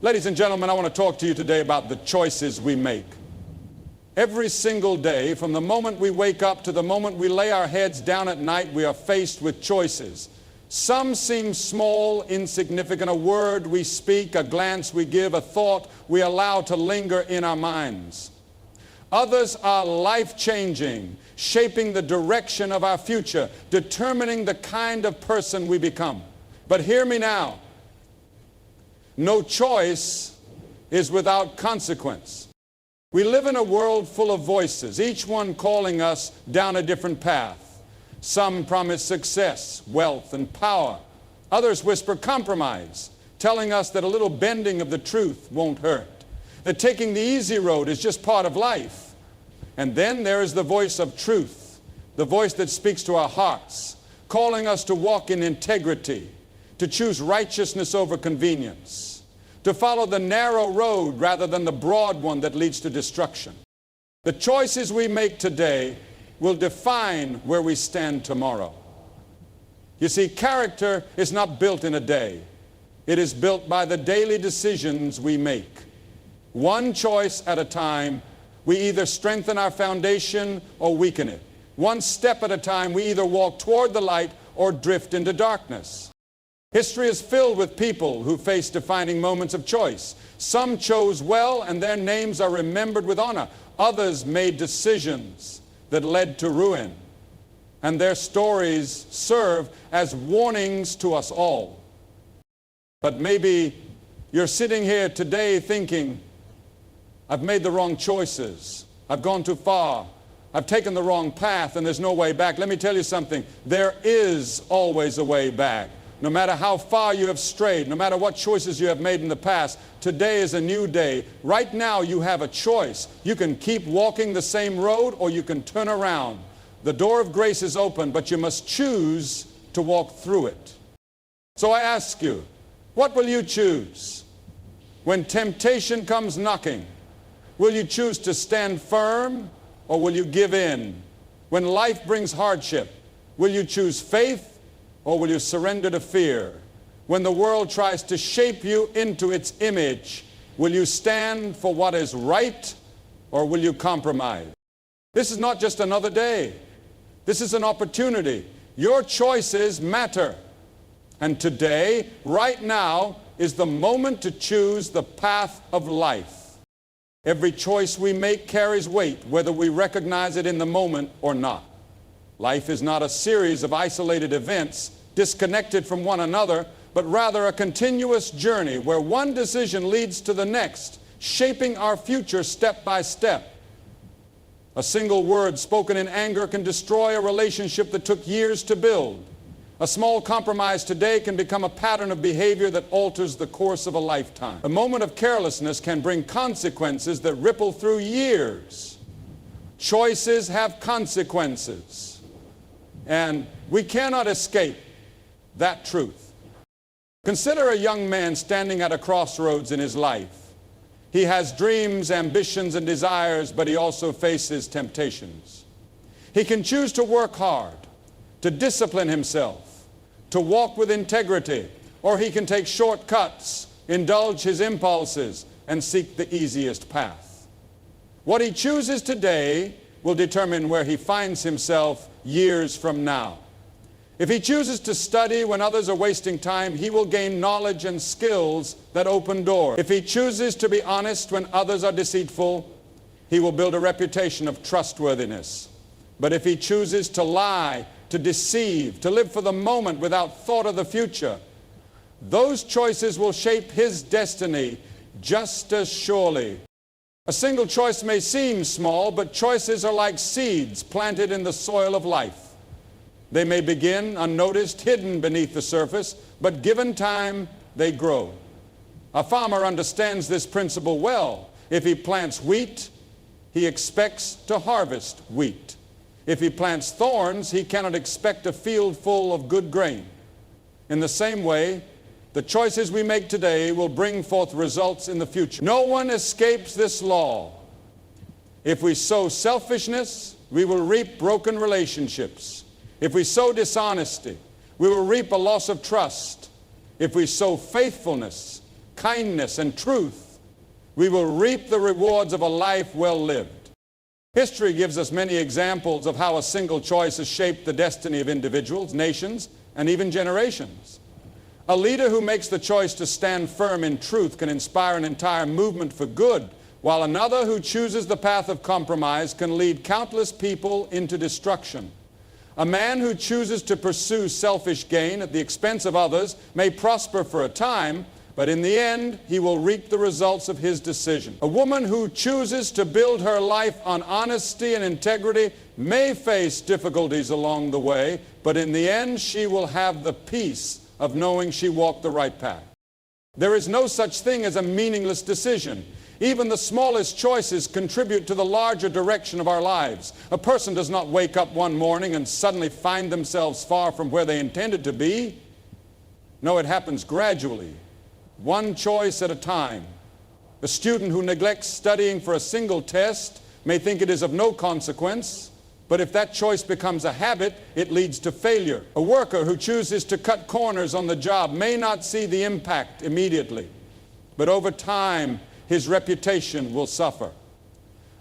Ladies and gentlemen, I want to talk to you today about the choices we make. Every single day, from the moment we wake up to the moment we lay our heads down at night, we are faced with choices. Some seem small, insignificant, a word we speak, a glance we give, a thought we allow to linger in our minds. Others are life-changing, shaping the direction of our future, determining the kind of person we become. But hear me now. No choice is without consequence. We live in a world full of voices, each one calling us down a different path. Some promise success, wealth, and power. Others whisper compromise, telling us that a little bending of the truth won't hurt, that taking the easy road is just part of life. And then there is the voice of truth, the voice that speaks to our hearts, calling us to walk in integrity, to choose righteousness over convenience, to follow the narrow road rather than the broad one that leads to destruction. The choices we make today will define where we stand tomorrow. You see, character is not built in a day. It is built by the daily decisions we make. One choice at a time, we either strengthen our foundation or weaken it. One step at a time, we either walk toward the light or drift into darkness. History is filled with people who face defining moments of choice. Some chose well and their names are remembered with honor. Others made decisions that led to ruin. And their stories serve as warnings to us all. But maybe you're sitting here today thinking, I've made the wrong choices. I've gone too far. I've taken the wrong path and there's no way back. Let me tell you something. There is always a way back. No matter how far you have strayed, no matter what choices you have made in the past, today is a new day. Right now you have a choice. You can keep walking the same road or you can turn around. The door of grace is open, but you must choose to walk through it. So I ask you, what will you choose? When temptation comes knocking, will you choose to stand firm or will you give in? When life brings hardship, will you choose faith or will you surrender to fear? When the world tries to shape you into its image, will you stand for what is right or will you compromise? This is not just another day. This is an opportunity. Your choices matter. And today, right now, is the moment to choose the path of life. Every choice we make carries weight, whether we recognize it in the moment or not. Life is not a series of isolated events disconnected from one another, but rather a continuous journey where one decision leads to the next, shaping our future step by step. A single word spoken in anger can destroy a relationship that took years to build. A small compromise today can become a pattern of behavior that alters the course of a lifetime. A moment of carelessness can bring consequences that ripple through years. Choices have consequences. And we cannot escape that truth. Consider a young man standing at a crossroads in his life. He has dreams, ambitions, and desires, but he also faces temptations. He can choose to work hard, to discipline himself, to walk with integrity, or he can take shortcuts, indulge his impulses, and seek the easiest path. What he chooses today will determine where he finds himself years from now. If he chooses to study when others are wasting time, he will gain knowledge and skills that open doors. If he chooses to be honest when others are deceitful, he will build a reputation of trustworthiness. But if he chooses to lie, to deceive, to live for the moment without thought of the future, those choices will shape his destiny just as surely. A single choice may seem small, but choices are like seeds planted in the soil of life. They may begin unnoticed, hidden beneath the surface, but given time, they grow. A farmer understands this principle well. If he plants wheat, he expects to harvest wheat. If he plants thorns, he cannot expect a field full of good grain. In the same way, the choices we make today will bring forth results in the future. No one escapes this law. If we sow selfishness, we will reap broken relationships. If we sow dishonesty, we will reap a loss of trust. If we sow faithfulness, kindness, and truth, we will reap the rewards of a life well lived. History gives us many examples of how a single choice has shaped the destiny of individuals, nations, and even generations. A leader who makes the choice to stand firm in truth can inspire an entire movement for good, while another who chooses the path of compromise can lead countless people into destruction. A man who chooses to pursue selfish gain at the expense of others may prosper for a time, but in the end, he will reap the results of his decision. A woman who chooses to build her life on honesty and integrity may face difficulties along the way, but in the end, she will have the peace of knowing she walked the right path. There is no such thing as a meaningless decision. Even the smallest choices contribute to the larger direction of our lives. A person does not wake up one morning and suddenly find themselves far from where they intended to be. No, it happens gradually, one choice at a time. The student who neglects studying for a single test may think it is of no consequence, but if that choice becomes a habit, it leads to failure. A worker who chooses to cut corners on the job may not see the impact immediately, but over time, his reputation will suffer.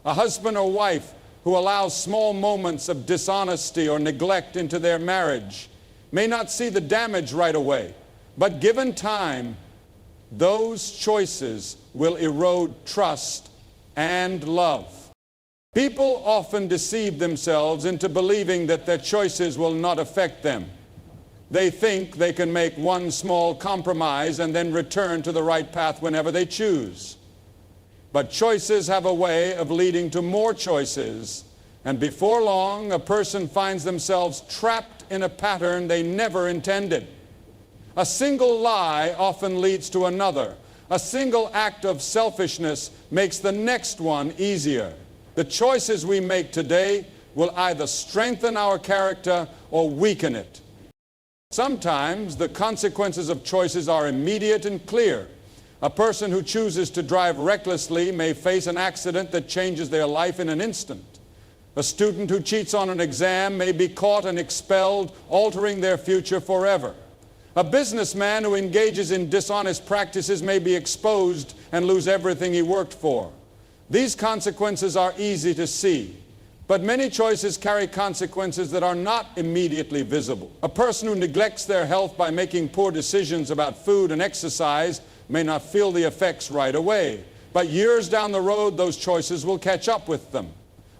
A husband or wife who allows small moments of dishonesty or neglect into their marriage may not see the damage right away, but given time, those choices will erode trust and love. People often deceive themselves into believing that their choices will not affect them. They think they can make one small compromise and then return to the right path whenever they choose. But choices have a way of leading to more choices, and before long, a person finds themselves trapped in a pattern they never intended. A single lie often leads to another. A single act of selfishness makes the next one easier. The choices we make today will either strengthen our character or weaken it. Sometimes the consequences of choices are immediate and clear. A person who chooses to drive recklessly may face an accident that changes their life in an instant. A student who cheats on an exam may be caught and expelled, altering their future forever. A businessman who engages in dishonest practices may be exposed and lose everything he worked for. These consequences are easy to see, but many choices carry consequences that are not immediately visible. A person who neglects their health by making poor decisions about food and exercise may not feel the effects right away, but years down the road, those choices will catch up with them.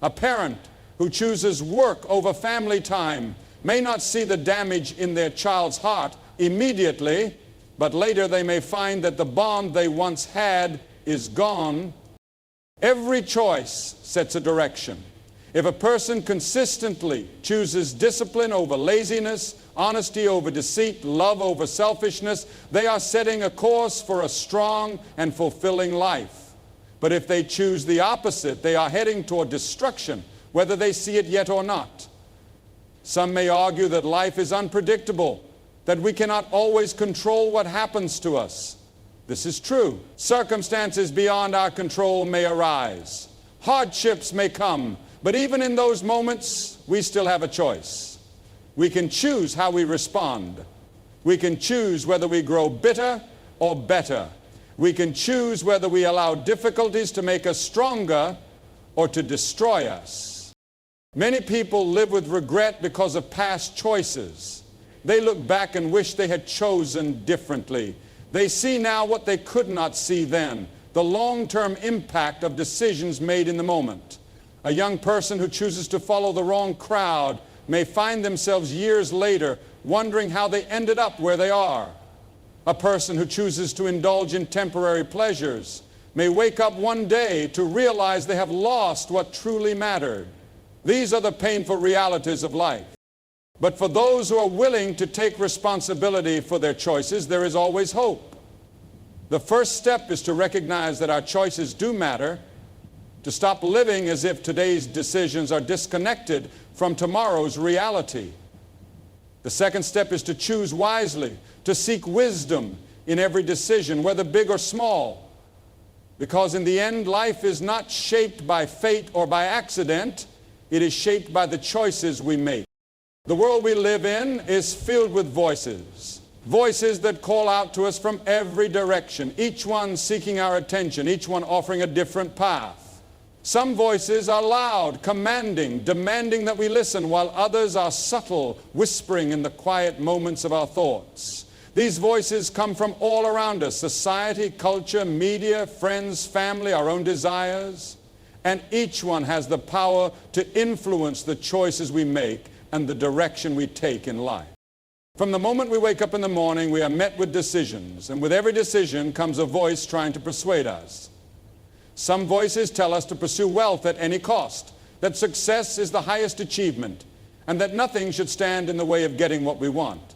A parent who chooses work over family time may not see the damage in their child's heart immediately, but later they may find that the bond they once had is gone. Every choice sets a direction. If a person consistently chooses discipline over laziness, honesty over deceit, love over selfishness, they are setting a course for a strong and fulfilling life. But if they choose the opposite, they are heading toward destruction, whether they see it yet or not. Some may argue that life is unpredictable, that we cannot always control what happens to us. This is true. Circumstances beyond our control may arise. Hardships may come. But even in those moments, we still have a choice. We can choose how we respond. We can choose whether we grow bitter or better. We can choose whether we allow difficulties to make us stronger or to destroy us. Many people live with regret because of past choices. They look back and wish they had chosen differently. They see now what they could not see then, the long-term impact of decisions made in the moment. A young person who chooses to follow the wrong crowd may find themselves years later wondering how they ended up where they are. A person who chooses to indulge in temporary pleasures may wake up one day to realize they have lost what truly mattered. These are the painful realities of life. But for those who are willing to take responsibility for their choices, there is always hope. The first step is to recognize that our choices do matter, to stop living as if today's decisions are disconnected from tomorrow's reality. The second step is to choose wisely, to seek wisdom in every decision, whether big or small. Because in the end, life is not shaped by fate or by accident. It is shaped by the choices we make. The world we live in is filled with voices. Voices that call out to us from every direction, each one seeking our attention, each one offering a different path. Some voices are loud, commanding, demanding that we listen, while others are subtle, whispering in the quiet moments of our thoughts. These voices come from all around us: society, culture, media, friends, family, our own desires. And each one has the power to influence the choices we make and the direction we take in life. From the moment we wake up in the morning, we are met with decisions, and with every decision comes a voice trying to persuade us. Some voices tell us to pursue wealth at any cost, that success is the highest achievement, and that nothing should stand in the way of getting what we want.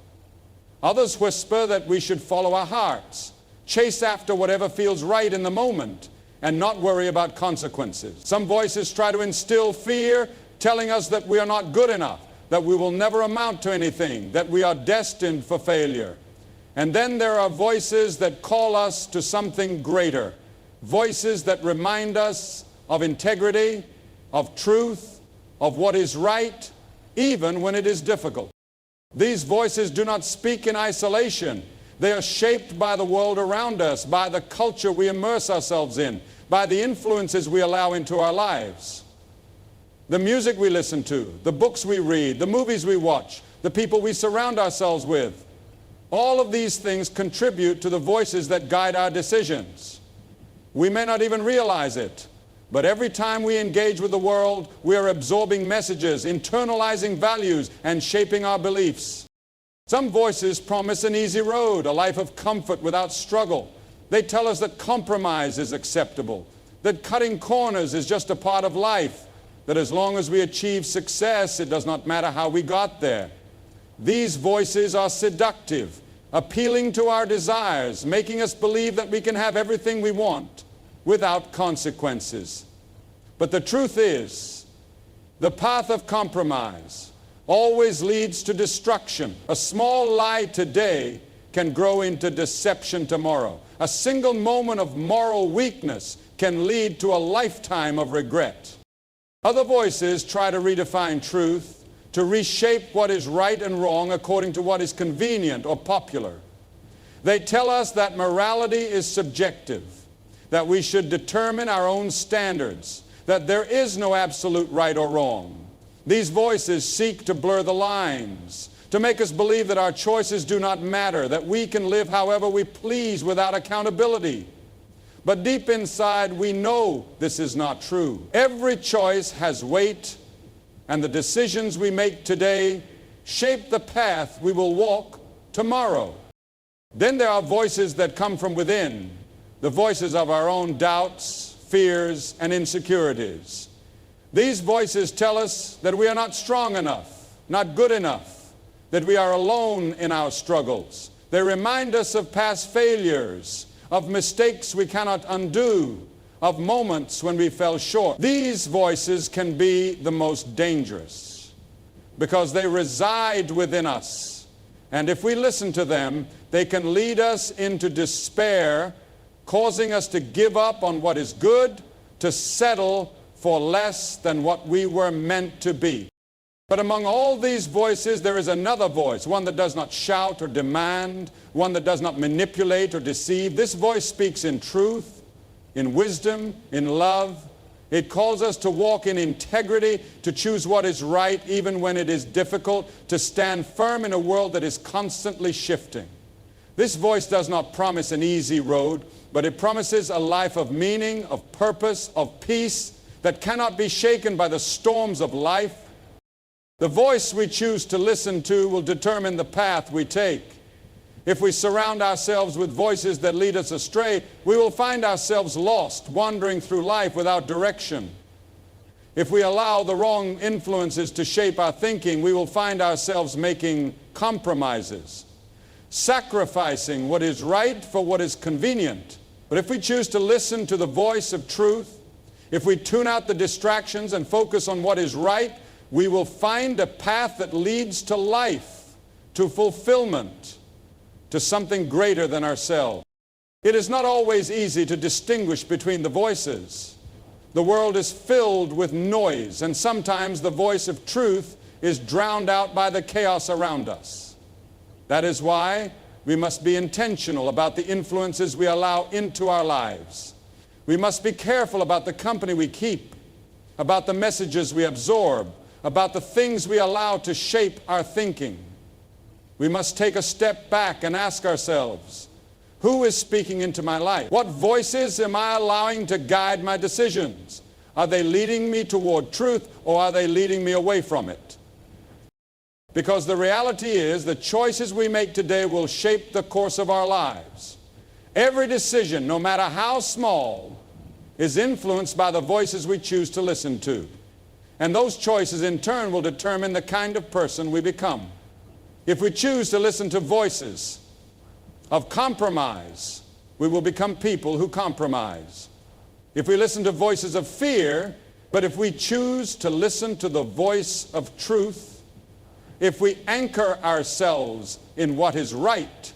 Others whisper that we should follow our hearts, chase after whatever feels right in the moment, and not worry about consequences. Some voices try to instill fear, telling us that we are not good enough, that we will never amount to anything, that we are destined for failure. And then there are voices that call us to something greater, voices that remind us of integrity, of truth, of what is right, even when it is difficult. These voices do not speak in isolation. They are shaped by the world around us, by the culture we immerse ourselves in, by the influences we allow into our lives. The music we listen to, the books we read, the movies we watch, the people we surround ourselves with. All of these things contribute to the voices that guide our decisions. We may not even realize it, but every time we engage with the world, we are absorbing messages, internalizing values, and shaping our beliefs. Some voices promise an easy road, a life of comfort without struggle. They tell us that compromise is acceptable, that cutting corners is just a part of life, that as long as we achieve success, it does not matter how we got there. These voices are seductive, appealing to our desires, making us believe that we can have everything we want without consequences. But the truth is, the path of compromise always leads to destruction. A small lie today can grow into deception tomorrow. A single moment of moral weakness can lead to a lifetime of regret. Other voices try to redefine truth, to reshape what is right and wrong according to what is convenient or popular. They tell us that morality is subjective, that we should determine our own standards, that there is no absolute right or wrong. These voices seek to blur the lines, to make us believe that our choices do not matter, that we can live however we please without accountability. But deep inside, we know this is not true. Every choice has weight, and the decisions we make today shape the path we will walk tomorrow. Then there are voices that come from within, the voices of our own doubts, fears, and insecurities. These voices tell us that we are not strong enough, not good enough, that we are alone in our struggles. They remind us of past failures, of mistakes we cannot undo, of moments when we fell short. These voices can be the most dangerous because they reside within us. And if we listen to them, they can lead us into despair, causing us to give up on what is good, to settle for less than what we were meant to be. But among all these voices, there is another voice, one that does not shout or demand, one that does not manipulate or deceive. This voice speaks in truth, in wisdom, in love. It calls us to walk in integrity, to choose what is right even when it is difficult, to stand firm in a world that is constantly shifting. This voice does not promise an easy road, but it promises a life of meaning, of purpose, of peace that cannot be shaken by the storms of life. The voice we choose to listen to will determine the path we take. If we surround ourselves with voices that lead us astray, we will find ourselves lost, wandering through life without direction. If we allow the wrong influences to shape our thinking, we will find ourselves making compromises, sacrificing what is right for what is convenient. But if we choose to listen to the voice of truth, if we tune out the distractions and focus on what is right, we will find a path that leads to life, to fulfillment, to something greater than ourselves. It is not always easy to distinguish between the voices. The world is filled with noise, and sometimes the voice of truth is drowned out by the chaos around us. That is why We must be intentional about the influences we allow into our lives. We must be careful about the company we keep, about the messages we absorb, about the things we allow to shape our thinking. We must take a step back and ask ourselves, who is speaking into my life? What voices am I allowing to guide my decisions? Are they leading me toward truth, or are they leading me away from it? Because the reality is, the choices we make today will shape the course of our lives. Every decision, no matter how small, is influenced by the voices we choose to listen to. And those choices in turn will determine the kind of person we become. If we choose to listen to voices of compromise, we will become people who compromise. If we listen to voices of fear, but if we choose to listen to the voice of truth, if we anchor ourselves in what is right,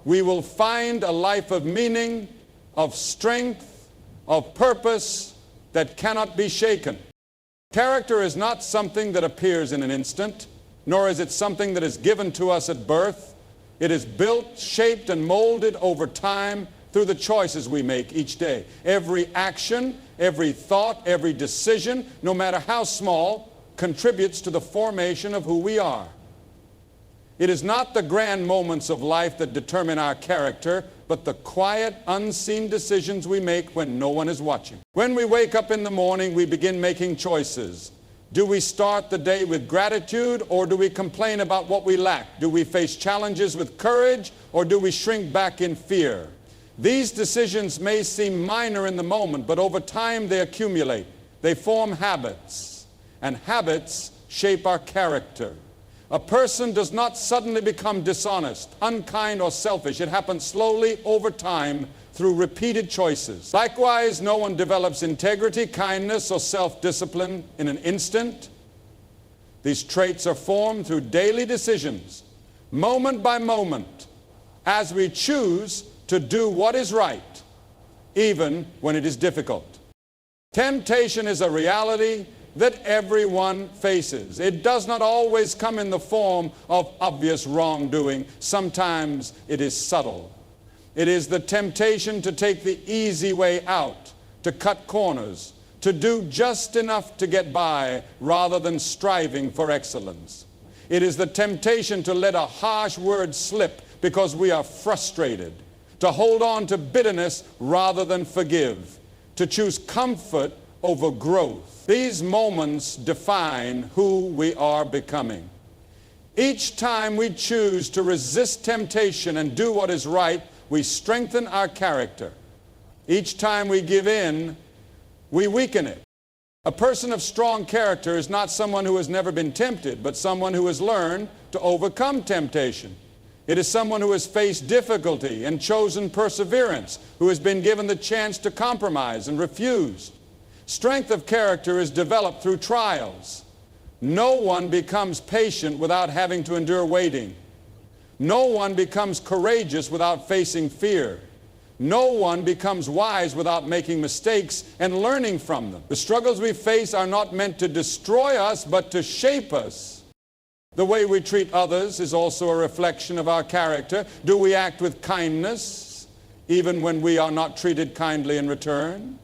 we will find a life of meaning, of strength, of purpose that cannot be shaken. Character is not something that appears in an instant, nor is it something that is given to us at birth. It is built, shaped, and molded over time through the choices we make each day. Every action, every thought, every decision, no matter how small, contributes to the formation of who we are. It is not the grand moments of life that determine our character, but the quiet, unseen decisions we make when no one is watching. When we wake up in the morning, we begin making choices. Do we start the day with gratitude, or do we complain about what we lack? Do we face challenges with courage, or do we shrink back in fear? These decisions may seem minor in the moment, but over time they accumulate. They form habits, and habits shape our character. A person does not suddenly become dishonest, unkind, or selfish. It happens slowly over time through repeated choices. Likewise, no one develops integrity, kindness, or self-discipline in an instant. These traits are formed through daily decisions, moment by moment, as we choose to do what is right, even when it is difficult. Temptation is a reality that everyone faces. It does not always come in the form of obvious wrongdoing. Sometimes it is subtle. It is the temptation to take the easy way out, to cut corners, to do just enough to get by rather than striving for excellence. It is the temptation to let a harsh word slip because we are frustrated, to hold on to bitterness rather than forgive, to choose comfort over growth. These moments define who we are becoming. Each time we choose to resist temptation and do what is right, we strengthen our character. Each time we give in, we weaken it. A person of strong character is not someone who has never been tempted, but someone who has learned to overcome temptation. It is someone who has faced difficulty and chosen perseverance, who has been given the chance to compromise and refused. Strength of character is developed through trials. No one becomes patient without having to endure waiting. No one becomes courageous without facing fear. No one becomes wise without making mistakes and learning from them. The struggles we face are not meant to destroy us, but to shape us. The way we treat others is also a reflection of our character. Do we act with kindness, even when we are not treated kindly in return?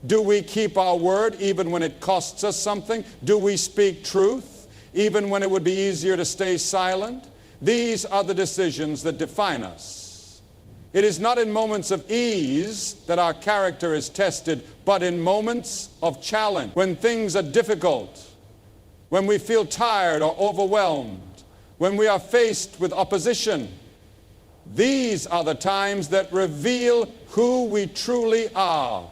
Do we keep our word even when it costs us something? Do we speak truth even when it would be easier to stay silent? These are the decisions that define us. It is not in moments of ease that our character is tested, but in moments of challenge, when things are difficult, when we feel tired or overwhelmed, when we are faced with opposition. These are the times that reveal who we truly are.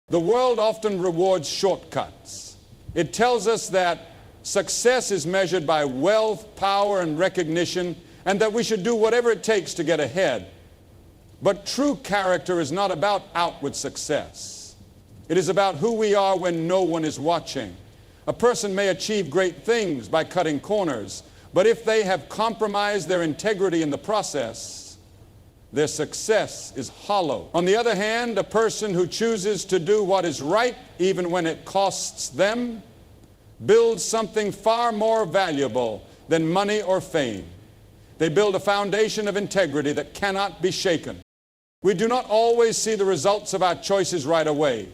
The world often rewards shortcuts. It tells us that success is measured by wealth, power, and recognition, and that we should do whatever it takes to get ahead. But true character is not about outward success. It is about who we are when no one is watching. A person may achieve great things by cutting corners, but if they have compromised their integrity in the process, their success is hollow. On the other hand, a person who chooses to do what is right, even when it costs them, builds something far more valuable than money or fame. They build a foundation of integrity that cannot be shaken. We do not always see the results of our choices right away.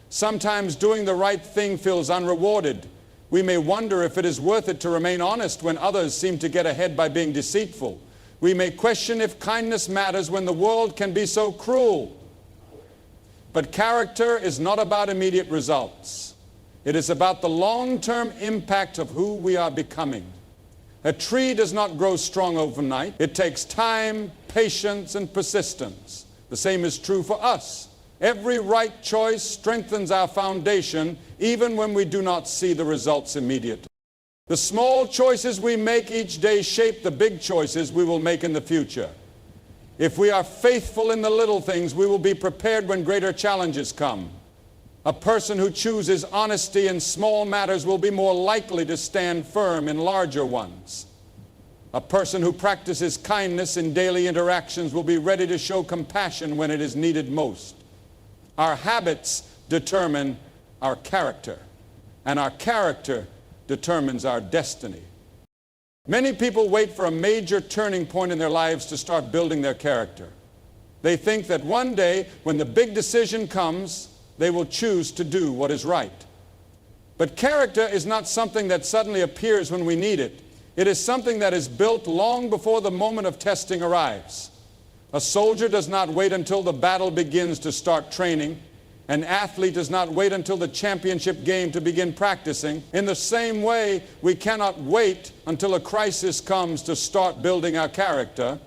Sometimes doing the right thing feels unrewarded. We may wonder if it is worth it to remain honest when others seem to get ahead by being deceitful. We may question if kindness matters when the world can be so cruel. But character is not about immediate results. It is about the long-term impact of who we are becoming. A tree does not grow strong overnight. It takes time, patience, and persistence. The same is true for us. Every right choice strengthens our foundation even when we do not see the results immediately. The small choices we make each day shape the big choices we will make in the future. If we are faithful in the little things, we will be prepared when greater challenges come. A person who chooses honesty in small matters will be more likely to stand firm in larger ones. A person who practices kindness in daily interactions will be ready to show compassion when it is needed most. Our habits determine our character, and our character determines our destiny. Many people wait for a major turning point in their lives to start building their character. They think that one day, when the big decision comes, they will choose to do what is right. But character is not something that suddenly appears when we need it. It is something that is built long before the moment of testing arrives. A soldier does not wait until the battle begins to start training. An athlete does not wait until the championship game to begin practicing. In the same way, we cannot wait until a crisis comes to start building our character.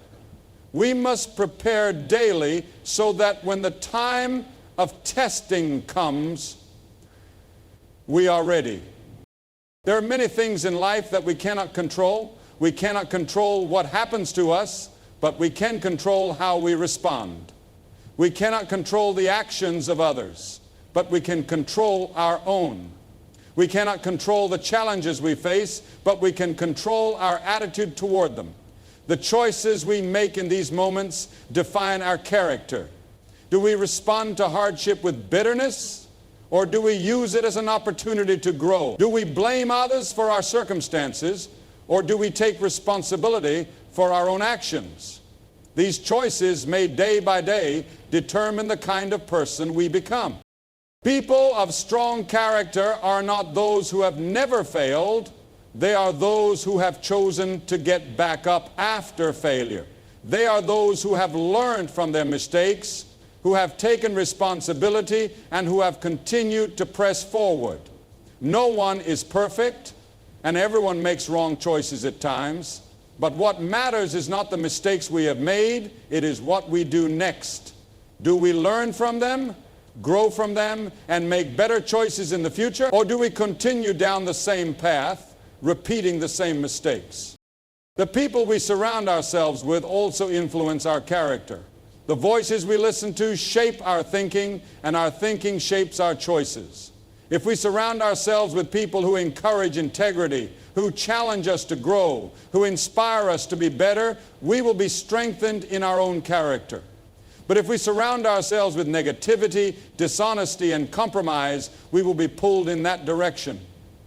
We must prepare daily so that when the time of testing comes, we are ready. There are many things in life that we cannot control. We cannot control what happens to us, but we can control how we respond. We cannot control the actions of others, but we can control our own. We cannot control the challenges we face, but we can control our attitude toward them. The choices we make in these moments define our character. Do we respond to hardship with bitterness, or do we use it as an opportunity to grow? Do we blame others for our circumstances, or do we take responsibility for our own actions? These choices made day by day determine the kind of person we become. People of strong character are not those who have never failed. They are those who have chosen to get back up after failure. They are those who have learned from their mistakes, who have taken responsibility, and who have continued to press forward. No one is perfect, and everyone makes wrong choices at times. But what matters is not the mistakes we have made, it is what we do next. Do we learn from them, grow from them, and make better choices in the future? Or do we continue down the same path, repeating the same mistakes? The people we surround ourselves with also influence our character. The voices we listen to shape our thinking, and our thinking shapes our choices. If we surround ourselves with people who encourage integrity, who challenge us to grow, who inspire us to be better, we will be strengthened in our own character. But if we surround ourselves with negativity, dishonesty, and compromise, we will be pulled in that direction.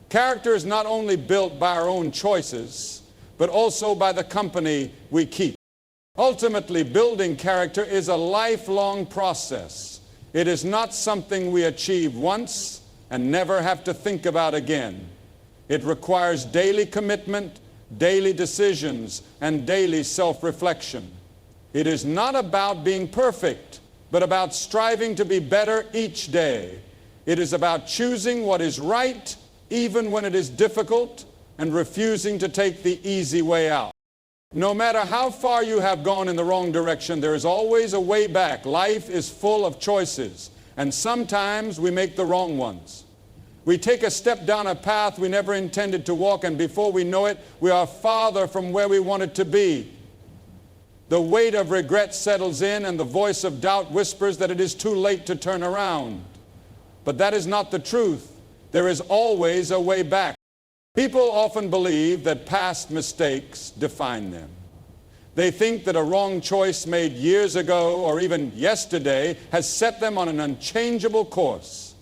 Character is not only built by our own choices, but also by the company we keep. Ultimately, building character is a lifelong process. It is not something we achieve once and never have to think about again. It requires daily commitment, daily decisions, and daily self-reflection. It is not about being perfect, but about striving to be better each day. It is about choosing what is right, even when it is difficult, and refusing to take the easy way out. No matter how far you have gone in the wrong direction, there is always a way back. Life is full of choices, and sometimes we make the wrong ones. We take a step down a path we never intended to walk, and before we know it, we are farther from where we wanted to be. The weight of regret settles in, and the voice of doubt whispers that it is too late to turn around. But that is not the truth. There is always a way back. People often believe that past mistakes define them. They think that a wrong choice made years ago or even yesterday has set them on an unchangeable course.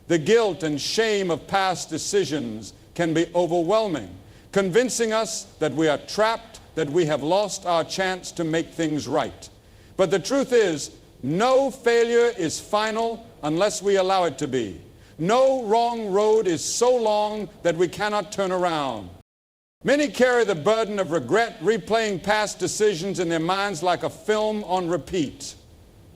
The guilt and shame of past decisions can be overwhelming, convincing us that we are trapped that we have lost our chance to make things right. But the truth is, no failure is final unless we allow it to be. No wrong road is so long that we cannot turn around. Many carry the burden of regret, replaying past decisions in their minds like a film on repeat.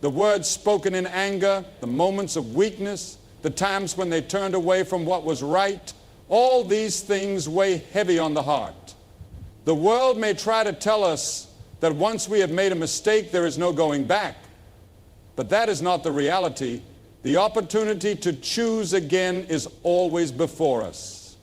The words spoken in anger, the moments of weakness, the times when they turned away from what was right, all these things weigh heavy on the heart. The world may try to tell us that once we have made a mistake, there is no going back. But that is not the reality. The opportunity to choose again is always before us.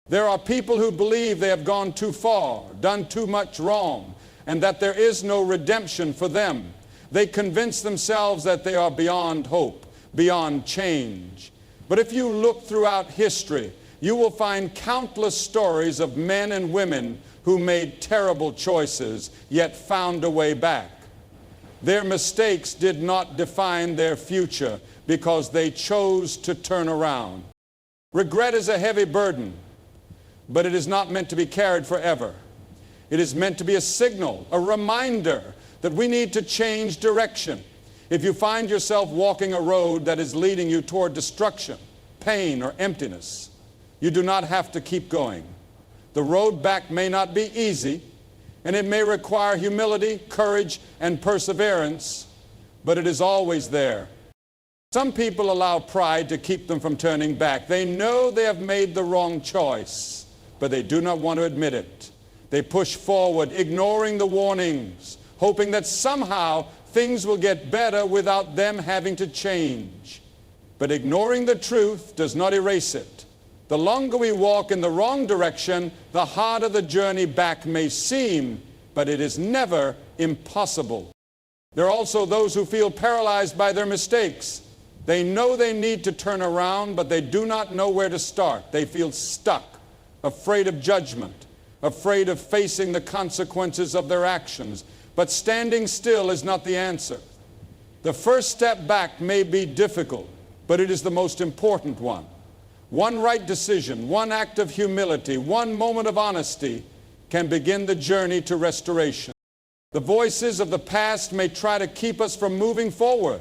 There are people who believe they have gone too far, done too much wrong, and that there is no redemption for them. They convince themselves that they are beyond hope, beyond change. But if you look throughout history, you will find countless stories of men and women who made terrible choices, yet found a way back. Their mistakes did not define their future because they chose to turn around. Regret is a heavy burden, but it is not meant to be carried forever. It is meant to be a signal, a reminder that we need to change direction. If you find yourself walking a road that is leading you toward destruction, pain, or emptiness, you do not have to keep going. The road back may not be easy, and it may require humility, courage, and perseverance, but it is always there. Some people allow pride to keep them from turning back. They know they have made the wrong choice, but they do not want to admit it. They push forward, ignoring the warnings, hoping that somehow things will get better without them having to change. But ignoring the truth does not erase it. The longer we walk in the wrong direction, the harder the journey back may seem, but it is never impossible. There are also those who feel paralyzed by their mistakes. They know they need to turn around, but they do not know where to start. They feel stuck, afraid of judgment, afraid of facing the consequences of their actions. But standing still is not the answer. The first step back may be difficult, but it is the most important one. One right decision, one act of humility, one moment of honesty can begin the journey to restoration. The voices of the past may try to keep us from moving forward.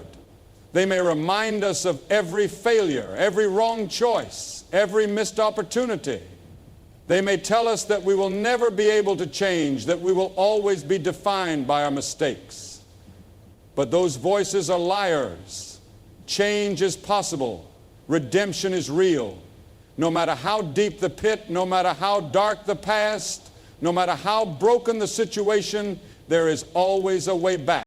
They may remind us of every failure, every wrong choice, every missed opportunity. They may tell us that we will never be able to change, that we will always be defined by our mistakes. But those voices are liars. Change is possible. Redemption is real. No matter how deep the pit, no matter how dark the past, no matter how broken the situation, there is always a way back.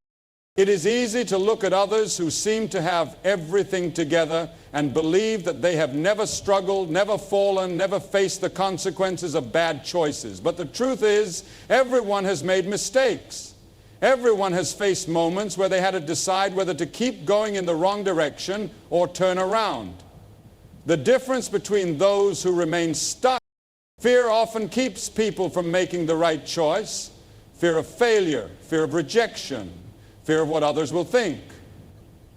It is easy to look at others who seem to have everything together and believe that they have never struggled, never fallen, never faced the consequences of bad choices. But the truth is, everyone has made mistakes. Everyone has faced moments where they had to decide whether to keep going in the wrong direction or turn around. The difference between those who remain stuck, fear often keeps people from making the right choice. Fear of failure, fear of rejection, fear of what others will think.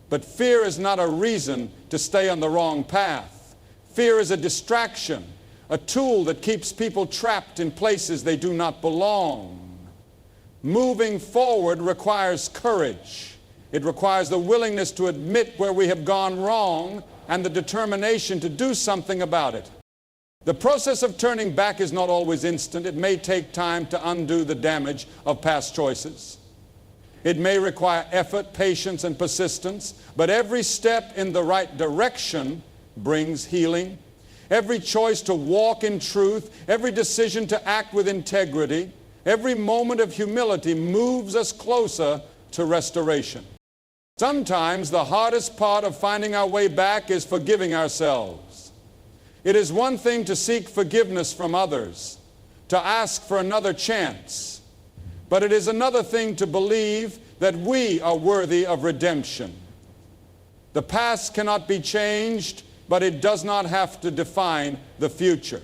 But fear is not a reason to stay on the wrong path. Fear is a distraction, a tool that keeps people trapped in places they do not belong. Moving forward requires courage. It requires the willingness to admit where we have gone wrong and the determination to do something about it. The process of turning back is not always instant. It may take time to undo the damage of past choices. It may require effort, patience, and persistence, but every step in the right direction brings healing. Every choice to walk in truth, every decision to act with integrity, every moment of humility moves us closer to restoration. Sometimes the hardest part of finding our way back is forgiving ourselves. It is one thing to seek forgiveness from others, to ask for another chance, but it is another thing to believe that we are worthy of redemption. The past cannot be changed, but it does not have to define the future.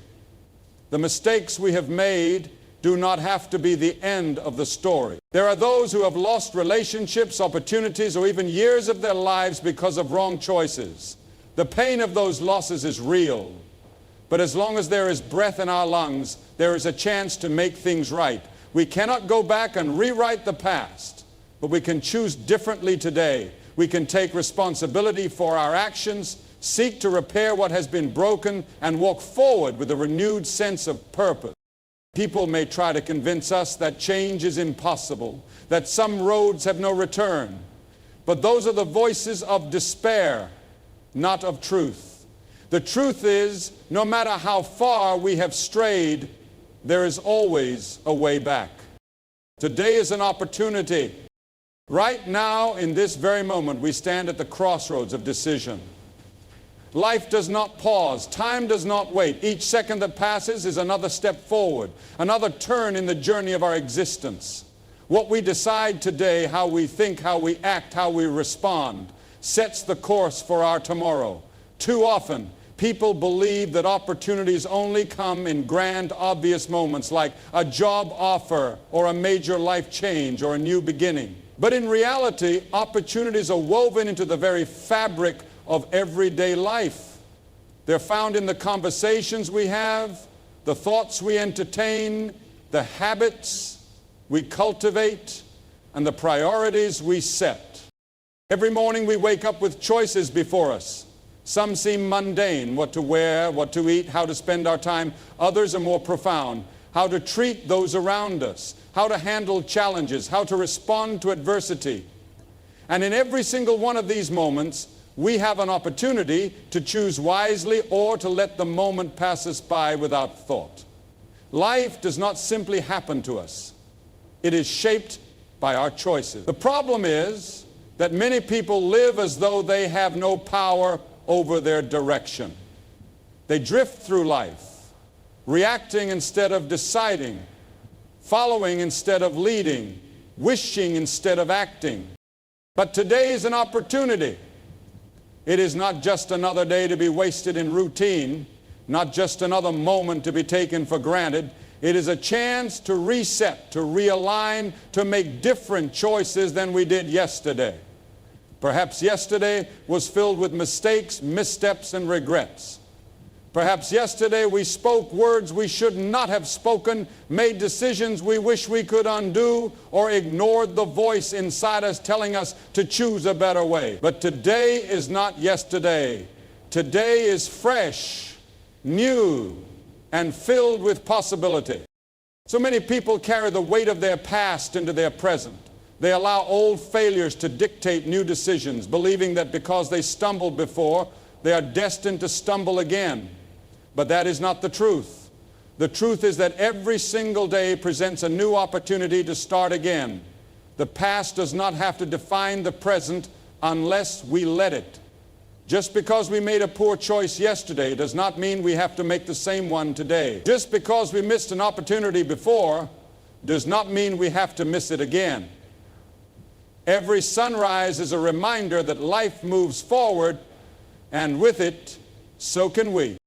The mistakes we have made do not have to be the end of the story. There are those who have lost relationships, opportunities, or even years of their lives because of wrong choices. The pain of those losses is real. But as long as there is breath in our lungs, there is a chance to make things right. We cannot go back and rewrite the past, but we can choose differently today. We can take responsibility for our actions, seek to repair what has been broken, and walk forward with a renewed sense of purpose. People may try to convince us that change is impossible, that some roads have no return, but those are the voices of despair, not of truth. The truth is, no matter how far we have strayed, there is always a way back. Today is an opportunity. Right now, in this very moment, we stand at the crossroads of decision. Life does not pause. Time does not wait. Each second that passes is another step forward, another turn in the journey of our existence. What we decide today, how we think, how we act, how we respond, sets the course for our tomorrow. Too often, people believe that opportunities only come in grand, obvious moments like a job offer or a major life change or a new beginning. But in reality, opportunities are woven into the very fabric of everyday life. They're found in the conversations we have, the thoughts we entertain, the habits we cultivate, and the priorities we set. Every morning we wake up with choices before us. Some seem mundane, what to wear, what to eat, how to spend our time. Others are more profound, how to treat those around us, how to handle challenges, how to respond to adversity. And in every single one of these moments, we have an opportunity to choose wisely or to let the moment pass us by without thought. Life does not simply happen to us. It is shaped by our choices. The problem is that many people live as though they have no power over their direction. They drift through life, reacting instead of deciding, following instead of leading, wishing instead of acting. But today is an opportunity. It is not just another day to be wasted in routine, not just another moment to be taken for granted. It is a chance to reset, to realign, to make different choices than we did yesterday. Perhaps yesterday was filled with mistakes, missteps, and regrets. Perhaps yesterday we spoke words we should not have spoken, made decisions we wish we could undo, or ignored the voice inside us telling us to choose a better way. But today is not yesterday. Today is fresh, new, and filled with possibility. So many people carry the weight of their past into their present. They allow old failures to dictate new decisions, believing that because they stumbled before, they are destined to stumble again. But that is not the truth. The truth is that every single day presents a new opportunity to start again. The past does not have to define the present unless we let it. Just because we made a poor choice yesterday does not mean we have to make the same one today. Just because we missed an opportunity before does not mean we have to miss it again. Every sunrise is a reminder that life moves forward, and with it, so can we.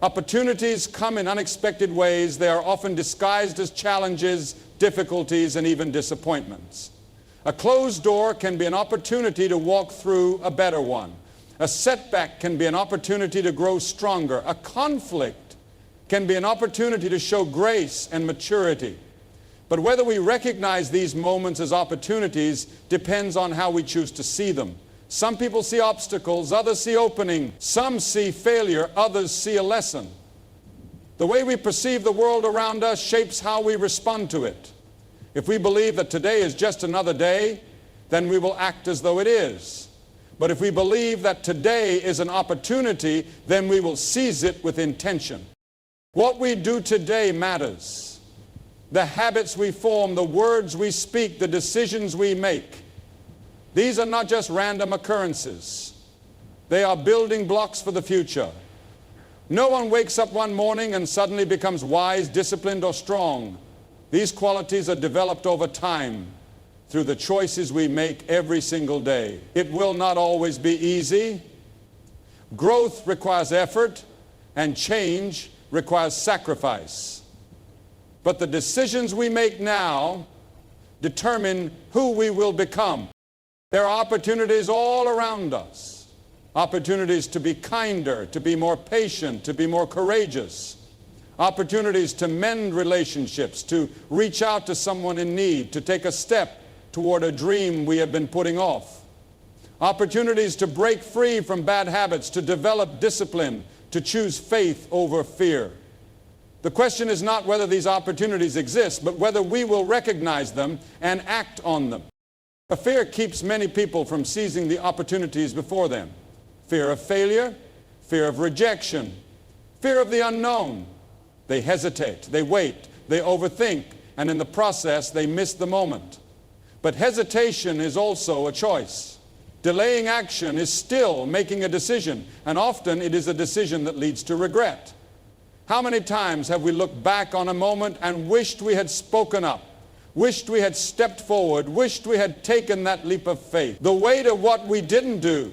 Opportunities come in unexpected ways. They are often disguised as challenges, difficulties, and even disappointments. A closed door can be an opportunity to walk through a better one. A setback can be an opportunity to grow stronger. A conflict can be an opportunity to show grace and maturity. But whether we recognize these moments as opportunities depends on how we choose to see them. Some people see obstacles, others see opening. Some see failure, others see a lesson. The way we perceive the world around us shapes how we respond to it. If we believe that today is just another day, then we will act as though it is. But if we believe that today is an opportunity, then we will seize it with intention. What we do today matters. The habits we form, the words we speak, the decisions we make. These are not just random occurrences. They are building blocks for the future. No one wakes up one morning and suddenly becomes wise, disciplined, or strong. These qualities are developed over time through the choices we make every single day. It will not always be easy. Growth requires effort, and change requires sacrifice. But the decisions we make now determine who we will become. There are opportunities all around us. Opportunities to be kinder, to be more patient, to be more courageous. opportunities to mend relationships, to reach out to someone in need, to take a step toward a dream we have been putting off, opportunities to break free from bad habits, to develop discipline, to choose faith over fear. The question is not whether these opportunities exist, but whether we will recognize them and act on them. Fear keeps many people from seizing the opportunities before them. Fear of failure, fear of rejection, fear of the unknown. They hesitate, they wait, they overthink, and in the process they miss the moment. But hesitation is also a choice. Delaying action is still making a decision, and often it is a decision that leads to regret. How many times have we looked back on a moment and wished we had spoken up, wished we had stepped forward, wished we had taken that leap of faith? The weight of what we didn't do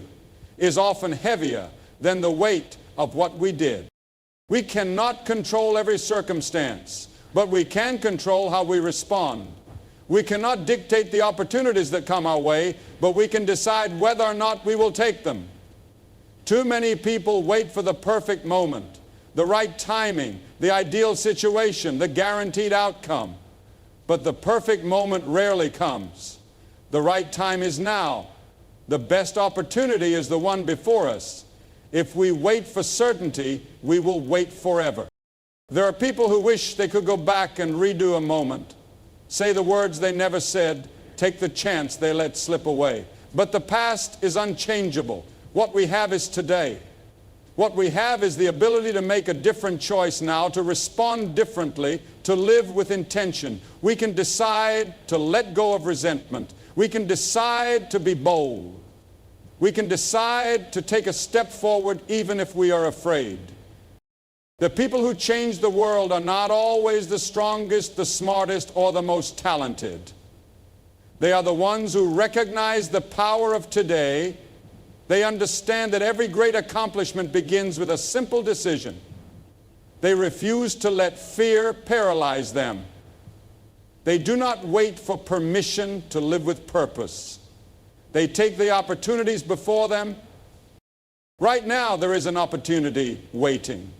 is often heavier than the weight of what we did. We cannot control every circumstance, but we can control how we respond. We cannot dictate the opportunities that come our way, but we can decide whether or not we will take them. Too many people wait for the perfect moment, the right timing, the ideal situation, the guaranteed outcome. But the perfect moment rarely comes. The right time is now. The best opportunity is the one before us. If we wait for certainty, we will wait forever. There are people who wish they could go back and redo a moment, say the words they never said, take the chance they let slip away. But the past is unchangeable. What we have is today. What we have is the ability to make a different choice now, to respond differently, to live with intention. We can decide to let go of resentment. We can decide to be bold. We can decide to take a step forward even if we are afraid. The people who change the world are not always the strongest, the smartest, or the most talented. They are the ones who recognize the power of today. They understand that every great accomplishment begins with a simple decision. They refuse to let fear paralyze them. They do not wait for permission to live with purpose. They take the opportunities before them. Right now, there is an opportunity waiting.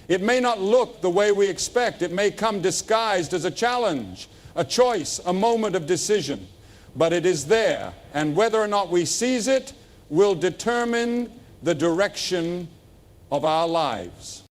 It may not look the way we expect. It may come disguised as a challenge, a choice, a moment of decision. But it is there, and whether or not we seize it will determine the direction of our lives.